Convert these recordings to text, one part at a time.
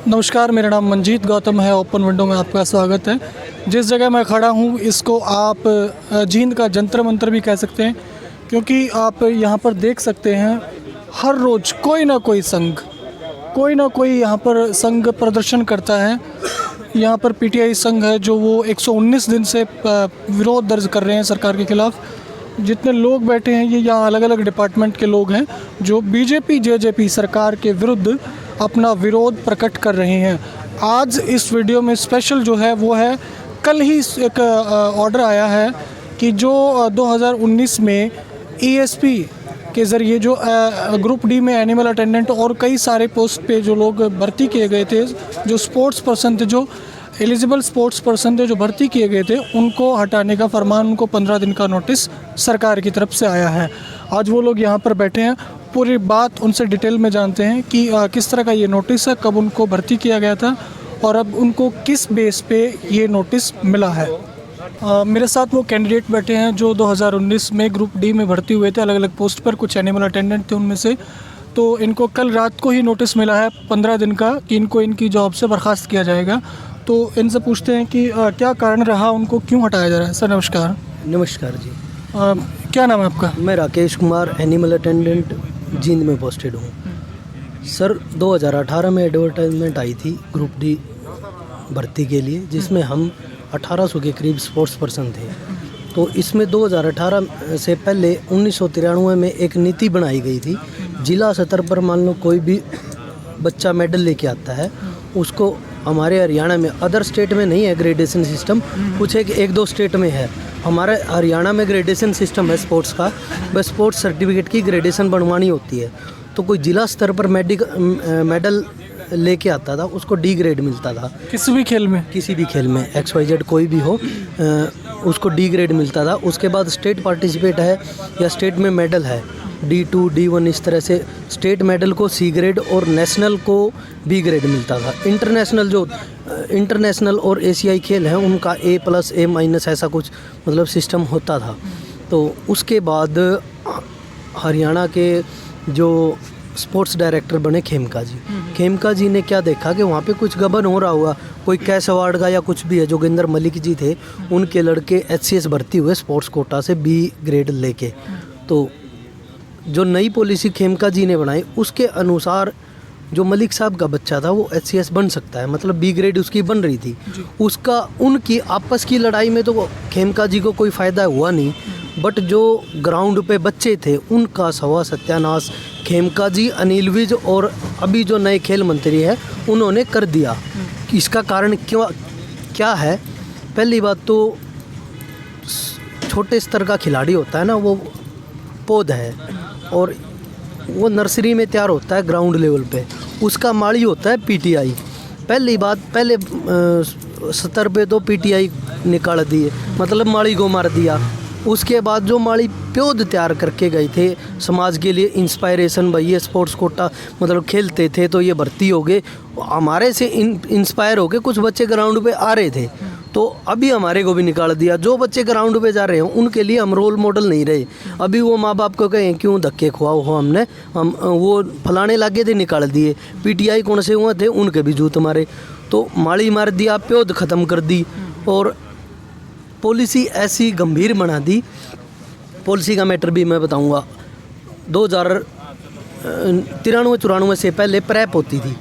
नमस्कार, मेरा नाम मंजीत गौतम है। ओपन विंडो में आपका स्वागत है। जिस जगह मैं खड़ा हूँ इसको आप जींद का जंतर मंतर भी कह सकते हैं, क्योंकि आप यहाँ पर देख सकते हैं हर रोज़ कोई ना कोई यहाँ पर संघ प्रदर्शन करता है। यहाँ पर पीटीआई संघ है जो वो 119 दिन से विरोध दर्ज कर रहे हैं सरकार के खिलाफ़। जितने लोग बैठे हैं ये यहाँ अलग अलग डिपार्टमेंट के लोग हैं जो बीजेपी जेजेपी सरकार के विरुद्ध अपना विरोध प्रकट कर रहे हैं। आज इस वीडियो में स्पेशल जो है वो है, कल ही एक ऑर्डर आया है कि जो 2019 में ईएसपी के ज़रिए जो ग्रुप डी में एनिमल अटेंडेंट और कई सारे पोस्ट पे जो लोग भर्ती किए गए थे, जो स्पोर्ट्स पर्सन थे, जो एलिजिबल स्पोर्ट्स पर्सन थे जो भर्ती किए गए थे, उनको हटाने का फरमान, उनको 15 दिन का नोटिस सरकार की तरफ से आया है। आज वो लोग यहाँ पर बैठे हैं, पूरी बात उनसे डिटेल में जानते हैं कि किस तरह का ये नोटिस है, कब उनको भर्ती किया गया था और अब उनको किस बेस पे ये नोटिस मिला है। मेरे साथ वो कैंडिडेट बैठे हैं जो 2019 में ग्रुप डी में भर्ती हुए थे, अलग अलग पोस्ट पर, कुछ एनिमल अटेंडेंट थे उनमें से। तो इनको कल रात को ही नोटिस मिला है 15 दिन का कि इनको इनकी जॉब से बर्खास्त किया जाएगा। तो इनसे पूछते हैं कि क्या कारण रहा, उनको क्यों हटाया जा रहा है। सर नमस्कार। नमस्कार जी। क्या नाम है आपका? मैं राकेश कुमार, एनिमल अटेंडेंट जींद में पोस्टेड हूँ। सर 2018 में एडवर्टाइजमेंट आई थी ग्रुप डी भर्ती के लिए, जिसमें हम 1800 के करीब स्पोर्ट्स पर्सन थे। तो इसमें 2018 से पहले 1993 में एक नीति बनाई गई थी। जिला स्तर पर मान लो कोई भी बच्चा मेडल लेके आता है, उसको हमारे हरियाणा में, अदर स्टेट में नहीं है ग्रेडेशन सिस्टम, कुछ एक दो स्टेट में है। हमारे हरियाणा में ग्रेडेशन सिस्टम है स्पोर्ट्स का। बस स्पोर्ट्स सर्टिफिकेट की ग्रेडेशन बनवानी होती है। तो कोई जिला स्तर पर मेडल लेके आता था, उसको डी ग्रेड मिलता था। किसी भी खेल में? किसी भी खेल में, XYZ कोई भी हो, उसको डी ग्रेड मिलता था। उसके बाद स्टेट पार्टिसिपेट है या स्टेट में मेडल है, D2 D1 इस तरह से स्टेट मेडल को C ग्रेड और नेशनल को B ग्रेड मिलता था। इंटरनेशनल और एशियाई खेल हैं उनका A+ A- ऐसा कुछ मतलब सिस्टम होता था। तो उसके बाद हरियाणा के जो स्पोर्ट्स डायरेक्टर बने खेमका जी ने क्या देखा कि वहाँ पे कुछ गबन हो रहा हुआ, कोई कैश अवार्ड का या कुछ भी है। जोगिंदर मलिक जी थे, उनके लड़के HCS भर्ती हुए स्पोर्ट्स कोटा से B ग्रेड लेके। तो जो नई पॉलिसी खेमका जी ने बनाई उसके अनुसार जो मलिक साहब का बच्चा था वो HCS बन सकता है, मतलब B ग्रेड उसकी बन रही थी। उसका उनकी आपस की लड़ाई में तो खेमका जी को कोई फ़ायदा हुआ नहीं, बट जो ग्राउंड पे बच्चे थे उनका सवा सत्यानाश खेमका जी, अनिल विज और अभी जो नए खेल मंत्री है उन्होंने कर दिया। इसका कारण क्या है? पहली बात तो छोटे स्तर का खिलाड़ी होता है ना, वो पौधा है और वो नर्सरी में तैयार होता है ग्राउंड लेवल पे, उसका माली होता है पीटीआई। पहले स्तर पे तो पीटीआई निकाल दिए, मतलब माली को मार दिया। उसके बाद जो माली प्योद तैयार करके गए थे समाज के लिए, इंस्पायरेशन, भाई ये स्पोर्ट्स कोटा मतलब खेलते थे तो ये भर्ती हो गए, हमारे से इंस्पायर हो गए, कुछ बच्चे ग्राउंड पे आ रहे थे तो अभी हमारे को भी निकाल दिया। जो बच्चे ग्राउंड पे जा रहे हैं उनके लिए हम रोल मॉडल नहीं रहे। अभी वो माँ बाप को कहें क्यों धक्के खुआओ हो, हम वो फलाने लागे थे, निकाल दिए। पीटीआई कौन से हुए थे उनके भी जूत मारे, तो माली मार दिया, प्योद ख़त्म कर दी और पॉलिसी ऐसी गंभीर बना दी। पॉलिसी का मैटर भी मैं बताऊंगा। 2093-94 से पहले प्रेप होती थी।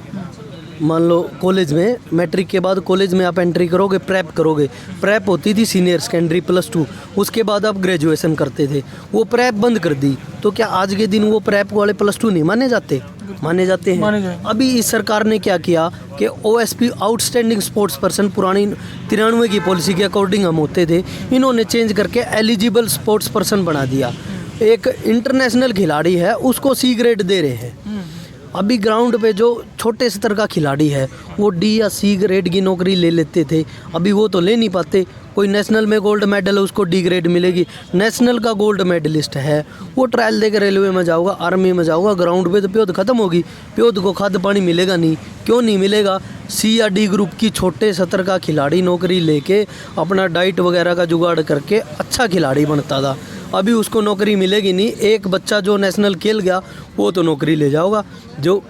मान लो कॉलेज में, मैट्रिक के बाद कॉलेज में आप एंट्री करोगे, प्रेप करोगे। प्रेप होती थी सीनियर सेकेंडरी +2, उसके बाद आप ग्रेजुएशन करते थे। वो प्रेप बंद कर दी, तो क्या आज के दिन वो प्रेप वाले +2 नहीं माने जाते? माने जाते हैं। अभी इस सरकार ने क्या किया कि OSP आउटस्टैंडिंग स्पोर्ट्स पर्सन, पुरानी 93 की पॉलिसी के अकॉर्डिंग हम होते थे, इन्होंने चेंज करके एलिजिबल स्पोर्ट्स पर्सन बना दिया। एक इंटरनेशनल खिलाड़ी है उसको C ग्रेड दे रहे हैं। अभी ग्राउंड पे जो छोटे स्तर का खिलाड़ी है वो D या C ग्रेड की नौकरी ले लेते थे, अभी वो तो ले नहीं पाते। कोई नेशनल में गोल्ड मेडल है उसको D ग्रेड मिलेगी। नेशनल का गोल्ड मेडलिस्ट है वो ट्रायल देकर रेलवे में जाऊँगा, आर्मी में जाऊँगा, ग्राउंड पे तो प्योद ख़त्म होगी, प्योद को खाद्य पानी मिलेगा नहीं। क्यों नहीं मिलेगा? C या D ग्रुप की छोटे स्तर का खिलाड़ी नौकरी लेके अपना डाइट वगैरह का जुगाड़ करके अच्छा खिलाड़ी बनता था। अभी उसको नौकरी मिलेगी नहीं। एक बच्चा जो नेशनल खेल गया वो तो नौकरी ले जाओगा, जो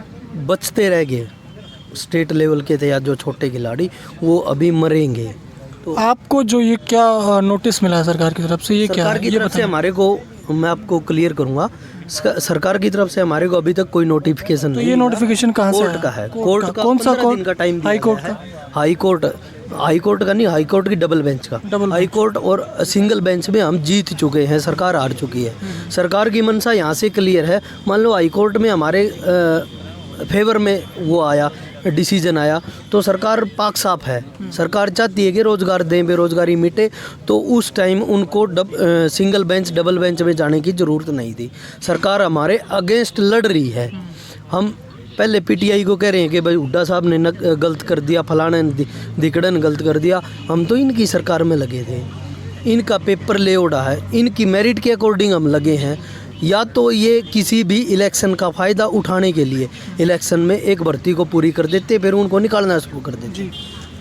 बचते रह गए स्टेट लेवल के थे या जो छोटे खिलाड़ी वो अभी मरेंगे। तो आपको जो ये क्या नोटिस मिला है सरकार की तरफ से, ये क्या सरकार है? की ये तरफ से बताएं। हमारे को, मैं आपको क्लियर करूंगा, सरकार की तरफ से हमारे को अभी तक कोई नोटिफिकेशन तो नहीं ये मिला। नोटिफिकेशन कहाँ से कोर्ट आया? का है, कोर्ट का कौन सा 15 कोर्ट? दिन का टाइम हाई कोर्ट है। हाई कोर्ट का नहीं, हाई कोर्ट की डबल बेंच का। डबल हाई कोर्ट और सिंगल बेंच में हम जीत चुके हैं, सरकार हार चुकी है। सरकार की मंशा यहाँ से क्लियर है। मान लो हाई कोर्ट में हमारे फेवर में वो आया, डिसीजन आया, तो सरकार पाक साफ है। सरकार चाहती है कि रोज़गार दें, बेरोज़गारी मिटे, तो उस टाइम उनको सिंगल बेंच डबल बेंच में जाने की ज़रूरत नहीं थी। सरकार हमारे अगेंस्ट लड़ रही है। हम पहले पीटीआई को कह रहे हैं कि भाई हुड्डा साहब ने गलत कर दिया, फलाना ने दिकड़न गलत कर दिया। हम तो इनकी सरकार में लगे थे, इनका पेपर ले उड़ा है, इनकी मेरिट के अकॉर्डिंग हम लगे हैं। या तो ये किसी भी इलेक्शन का फ़ायदा उठाने के लिए इलेक्शन में एक भर्ती को पूरी कर देते, फिर उनको निकालना शुरू कर देते।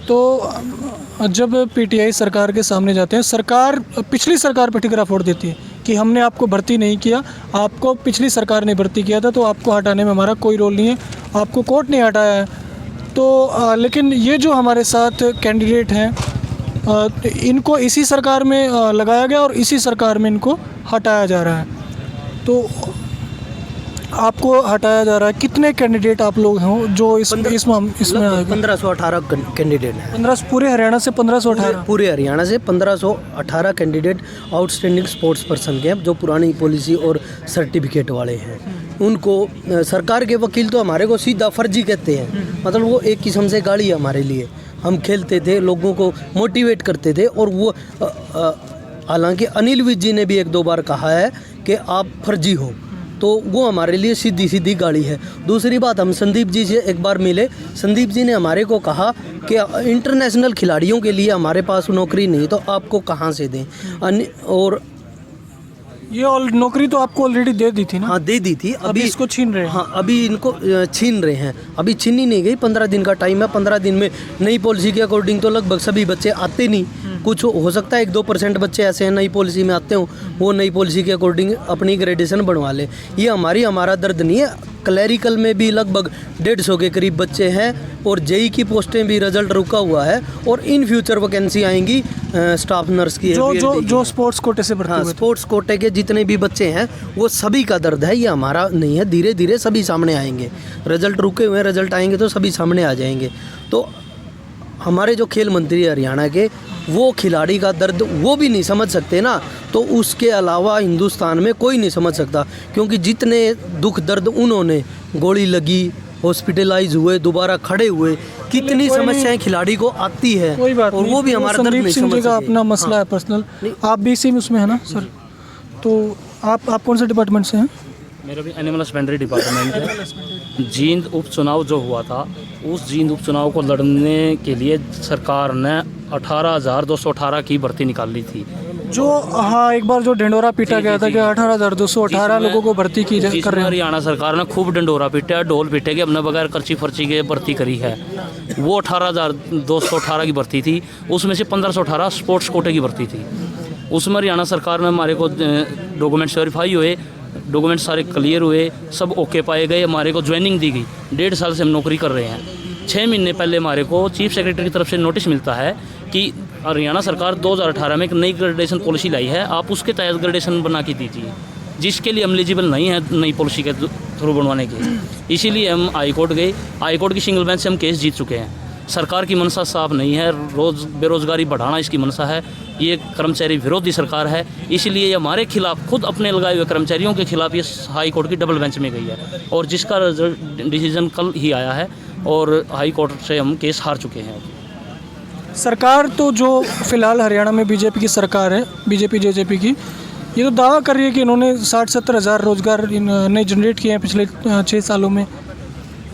तो जब पीटीआई सरकार के सामने जाते हैं, सरकार पिछली सरकार पर ठिकरा फोड़ देती है कि हमने आपको भर्ती नहीं किया, आपको पिछली सरकार ने भर्ती किया था, तो आपको हटाने में हमारा कोई रोल नहीं है, आपको कोर्ट ने हटाया है। तो लेकिन ये जो हमारे साथ कैंडिडेट हैं, इनको इसी सरकार में लगाया गया और इसी सरकार में इनको हटाया जा रहा है। तो आपको हटाया जा रहा है। कितने कैंडिडेट आप लोग हैं जो इसमें आएंगे? 1518 कैंडिडेट हैं। 15 पूरे हरियाणा से 1518? पूरे हरियाणा से 1518 कैंडिडेट आउटस्टैंडिंग स्पोर्ट्स पर्सन के हैं, जो पुरानी पॉलिसी और सर्टिफिकेट वाले हैं। उनको सरकार के वकील तो हमारे को सीधा फर्जी कहते हैं। मतलब वो एक किस्म से गाड़ी है हमारे लिए। हम खेलते थे, लोगों को मोटिवेट करते थे, और वो हालांकि अनिल विज जी ने भी 1-2 बार कहा है कि आप फर्जी हो, तो वो हमारे लिए सीधी सीधी गाड़ी है। दूसरी बात, हम संदीप जी से एक बार मिले, संदीप जी ने हमारे को कहा कि इंटरनेशनल खिलाड़ियों के लिए हमारे पास नौकरी नहीं, तो आपको कहाँ से दें। और ये नौकरी तो आपको ऑलरेडी दे दी थी ना? हाँ, दे दी थी। अभी इसको छीन रहे हैं? हाँ, अभी इनको छीन रहे हैं। अभी छीनी नहीं गई, 15 दिन का टाइम है। 15 दिन में नई पॉलिसी के अकॉर्डिंग तो लगभग सभी बच्चे आते नहीं, कुछ हो सकता है 1-2% बच्चे ऐसे हैं नई पॉलिसी में आते हो, वो नई पॉलिसी के अकॉर्डिंग अपनी ग्रेडेशन बनवा ले। ये हमारा दर्द नहीं है। क्लैरिकल में भी लगभग 150 के करीब बच्चे हैं, और जेई की पोस्टें भी रिजल्ट रुका हुआ है, और इन फ्यूचर वैकेंसी आएंगी स्टाफ नर्स की। जो स्पोर्ट्स कोटे से भर्ती हुए थे। स्पोर्ट्स कोटे के जितने भी बच्चे हैं वो सभी का दर्द है, ये हमारा नहीं है। धीरे धीरे सभी सामने आएंगे। रिजल्ट रुके हुए हैं, रिजल्ट आएंगे तो सभी सामने आ जाएंगे। तो हमारे जो खेल मंत्री हरियाणा के, वो खिलाड़ी का दर्द वो भी नहीं समझ सकते ना, तो उसके अलावा हिंदुस्तान में कोई नहीं समझ सकता। क्योंकि जितने दुख दर्द उन्होंने, गोली लगी, हॉस्पिटलाइज हुए, दोबारा खड़े हुए, कितनी समस्याएं खिलाड़ी को आती है, कोई बात और नहीं। वो भी हमारा दर्द नहीं समझ का सके। अपना मसला है पर्सनल। आप भी इसी में उसमें है ना सर? तो आप कौन से डिपार्टमेंट से हैं? मेरा भी एनिमल हस्बेंड्री डिपार्टमेंट है। जींद उपचुनाव जो हुआ था, उस जींद उपचुनाव को लड़ने के लिए सरकार ने 18,218 की भर्ती निकाली थी। जो हाँ, एक बार जो ढिंडोरा पीटा गया था कि 18,218 लोगों को भर्ती की कर रहे हैं। हरियाणा सरकार ने खूब डंडोरा पीटा, ढोल पीटे के हमने बगैर पर्ची फर्ची के भर्ती करी है। वो 18,218 की भर्ती थी, उसमें से 1518 स्पोर्ट्स कोटे की भर्ती थी। उसमें हरियाणा सरकार में हमारे को डॉक्यूमेंट्स वेरीफाई हुए, डॉक्यूमेंट सारे क्लियर हुए, सब ओके पाए गए, हमारे को ज्वाइनिंग दी गई। 1.5 साल से हम नौकरी कर रहे हैं। 6 महीने पहले हमारे को चीफ सेक्रेटरी की तरफ से नोटिस मिलता है कि हरियाणा सरकार 2018 में एक नई ग्रेडेशन पॉलिसी लाई है, आप उसके तहत ग्रेडेशन बना के दीजिए, जिसके लिए हम एलिजिबल नहीं है नई पॉलिसी के थ्रू बनवाने के। इसीलिए हम हाई कोर्ट गए। हाई कोर्ट की सिंगल बेंच से हम केस जीत चुके हैं। सरकार की मंशा साफ नहीं है, बेरोज़गारी बढ़ाना इसकी मंशा है। ये कर्मचारी विरोधी सरकार है, इसलिए ये हमारे खिलाफ, खुद अपने लगाए हुए कर्मचारियों के खिलाफ ये हाई कोर्ट की डबल बेंच में गई है, और जिसका डिसीजन कल ही आया है, और हाई कोर्ट से हम केस हार चुके हैं। सरकार तो जो फिलहाल हरियाणा में बीजेपी की सरकार है, बीजेपी जेजेपी की, ये तो दावा कर रही है कि इन्होंने 60-70 हज़ार रोज़गार नए जनरेट किए हैं पिछले 6 सालों में।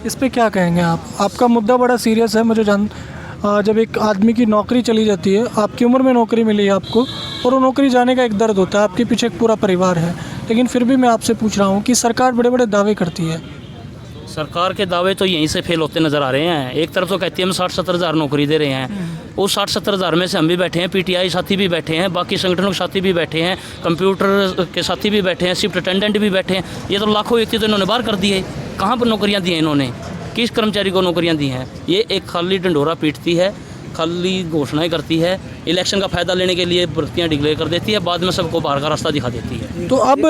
इस पे क्या कहेंगे आप? आपका मुद्दा बड़ा सीरियस है, मुझे जब एक आदमी की नौकरी चली जाती है, आपकी उम्र में नौकरी मिली है आपको, और वो नौकरी जाने का एक दर्द होता है, आपके पीछे एक पूरा परिवार है, लेकिन फिर भी मैं आपसे पूछ रहा हूँ कि सरकार बड़े बड़े दावे करती है। सरकार के दावे तो यहीं से फेल होते नज़र आ रहे हैं। एक तरफ तो कहती है हम 60-70 हज़ार नौकरी दे रहे हैं, उस 60-70 हज़ार में से हम भी बैठे हैं, पीटीआई साथी भी बैठे हैं, बाकी संगठनों के साथी भी बैठे हैं, कंप्यूटर के साथी भी बैठे हैं, शिफ्ट अटेंडेंट भी बैठे हैं। ये तो लाखों व्यक्ति तो इन्होंने बाहर कर दिए। कहाँ पर नौकरियाँ दी हैं इन्होंने? किस कर्मचारी को नौकरियां दी हैं? ये एक खाली ढंडोरा पीटती है, खाली घोषणाएं करती है, इलेक्शन का फ़ायदा लेने के लिए भर्तियां डिक्लेयर कर देती है, बाद में सबको बाहर का रास्ता दिखा देती है। तो अब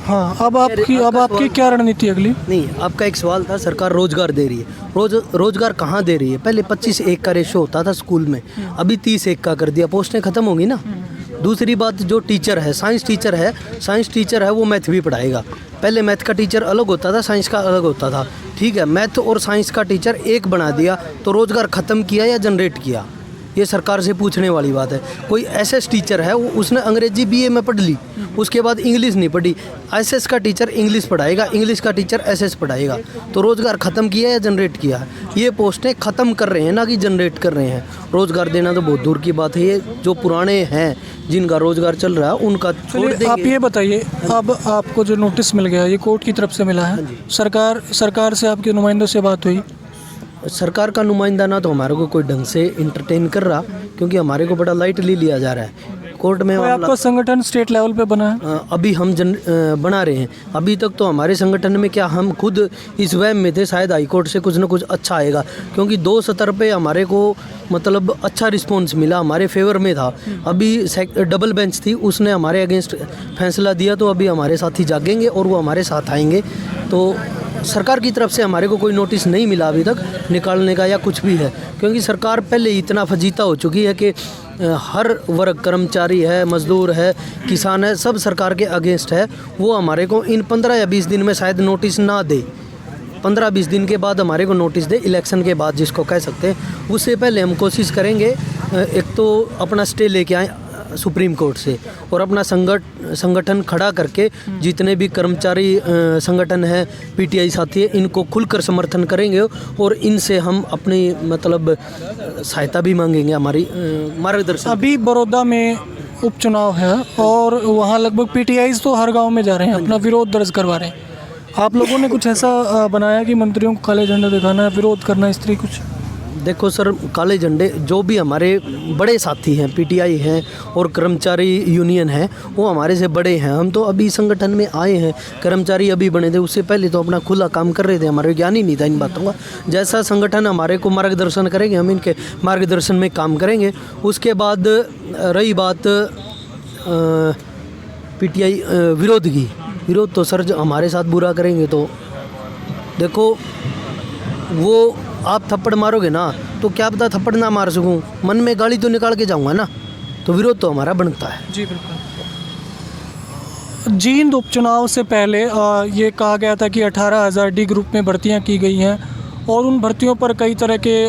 हाँ, अब आपकी क्या रणनीति अगली? नहीं, आपका एक सवाल था, सरकार रोजगार दे रही है, रोजगार कहाँ दे रही है? पहले 25:1 का रेशो होता था स्कूल में, अभी 30:1 का कर दिया, पोस्टें खत्म होंगी ना। दूसरी बात, जो टीचर है, साइंस टीचर है वो मैथ भी पढ़ाएगा। पहले मैथ का टीचर अलग होता था, साइंस का अलग होता था, ठीक है। मैथ और साइंस का टीचर एक बना दिया, तो रोज़गार ख़त्म किया या जनरेट किया? ये सरकार से पूछने वाली बात है। कोई एसएस टीचर है, वो उसने अंग्रेजी बीए में पढ़ ली, उसके बाद इंग्लिश नहीं पढ़ी, एसएस का टीचर इंग्लिश पढ़ाएगा, इंग्लिश का टीचर एसएस पढ़ाएगा, तो रोज़गार ख़त्म किया या जनरेट किया? ये पोस्टें ख़त्म कर रहे हैं, ना कि जनरेट कर रहे हैं। रोज़गार देना तो बहुत दूर की बात है। ये जो पुराने हैं जिनका रोज़गार चल रहा है उनका छोड़ देंगे। आप ये बताइए, अब आपको जो नोटिस मिल गया, ये कोर्ट की तरफ से मिला है, सरकार से आपके नुमाइंदों से बात हुई? सरकार का नुमाइंदा ना तो हमारे को कोई ढंग से इंटरटेन कर रहा, क्योंकि हमारे को बड़ा लाइटली लिया जा रहा है। कोर्ट में आपका संगठन स्टेट लेवल पे बना है? अभी हम बना रहे हैं। अभी तक तो हमारे संगठन में क्या, हम खुद इस वहम में थे शायद हाई कोर्ट से कुछ ना कुछ अच्छा आएगा, क्योंकि 2 स्तर पे हमारे को मतलब अच्छा रिस्पॉन्स मिला, हमारे फेवर में था। अभी डबल बेंच थी, उसने हमारे अगेंस्ट फैसला दिया, तो अभी हमारे साथी जागेंगे और वो हमारे साथ आएंगे। तो सरकार की तरफ से हमारे को कोई नोटिस नहीं मिला अभी तक निकालने का या कुछ भी है, क्योंकि सरकार पहले ही इतना फजीता हो चुकी है कि हर वर्ग, कर्मचारी है, मजदूर है, किसान है, सब सरकार के अगेंस्ट है। वो हमारे को इन 15 या 20 दिन में शायद नोटिस ना दे, 15-20 दिन के बाद हमारे को नोटिस दे, इलेक्शन के बाद जिसको कह सकते हैं। उससे पहले हम कोशिश करेंगे, एक तो अपना स्टे लेके आए सुप्रीम कोर्ट से, और अपना संगठन खड़ा करके जितने भी कर्मचारी संगठन है, पीटीआई साथी है, इनको खुलकर समर्थन करेंगे और इनसे हम अपनी मतलब सहायता भी मांगेंगे, हमारी मार्गदर्शन। अभी बड़ौदा में उपचुनाव है और वहाँ लगभग पीटीआईज तो हर गांव में जा रहे हैं, अपना विरोध दर्ज करवा रहे हैं। आप लोगों ने कुछ ऐसा बनाया कि मंत्रियों को काले झंडे दिखाना है, विरोध करना है, इस तरह कुछ? देखो सर, काले झंडे जो भी हमारे बड़े साथी हैं, पीटीआई हैं और कर्मचारी यूनियन है, वो हमारे से बड़े हैं। हम तो अभी संगठन में आए हैं, कर्मचारी अभी बने थे, उससे पहले तो अपना खुला काम कर रहे थे, हमारे ज्ञान ही नहीं था इन बातों का। जैसा संगठन हमारे को मार्गदर्शन करेंगे, हम इनके मार्गदर्शन में काम करेंगे। उसके बाद रही बात पीटीआई विरोध की, विरोध तो सर जो हमारे साथ बुरा करेंगे तो देखो, वो आप थप्पड़ मारोगे ना तो क्या पता थप्पड़ ना मार सकूं, मन में गाली तो निकाल के जाऊंगा ना, तो विरोध तो हमारा बनता है। जी बिल्कुल। जींद उपचुनाव से पहले ये कहा गया था कि 18,000 डी ग्रुप में भर्तियां की गई हैं और उन भर्तियों पर कई तरह के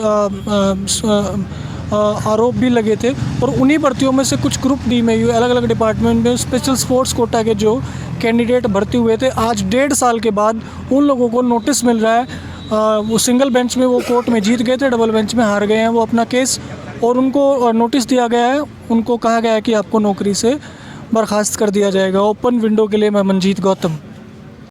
आरोप भी लगे थे, और उन्हीं भर्तियों में से कुछ ग्रुप डी में अलग अलग डिपार्टमेंट में स्पेशल स्पोर्ट्स कोटा के जो कैंडिडेट भर्ती हुए थे, आज 1.5 साल के बाद उन लोगों को नोटिस मिल रहा है। वो सिंगल बेंच में वो कोर्ट में जीत गए थे, डबल बेंच में हार गए हैं वो अपना केस, और उनको नोटिस दिया गया है, उनको कहा गया है कि आपको नौकरी से बर्खास्त कर दिया जाएगा। ओपन विंडो के लिए मैं मंजीत गौतम।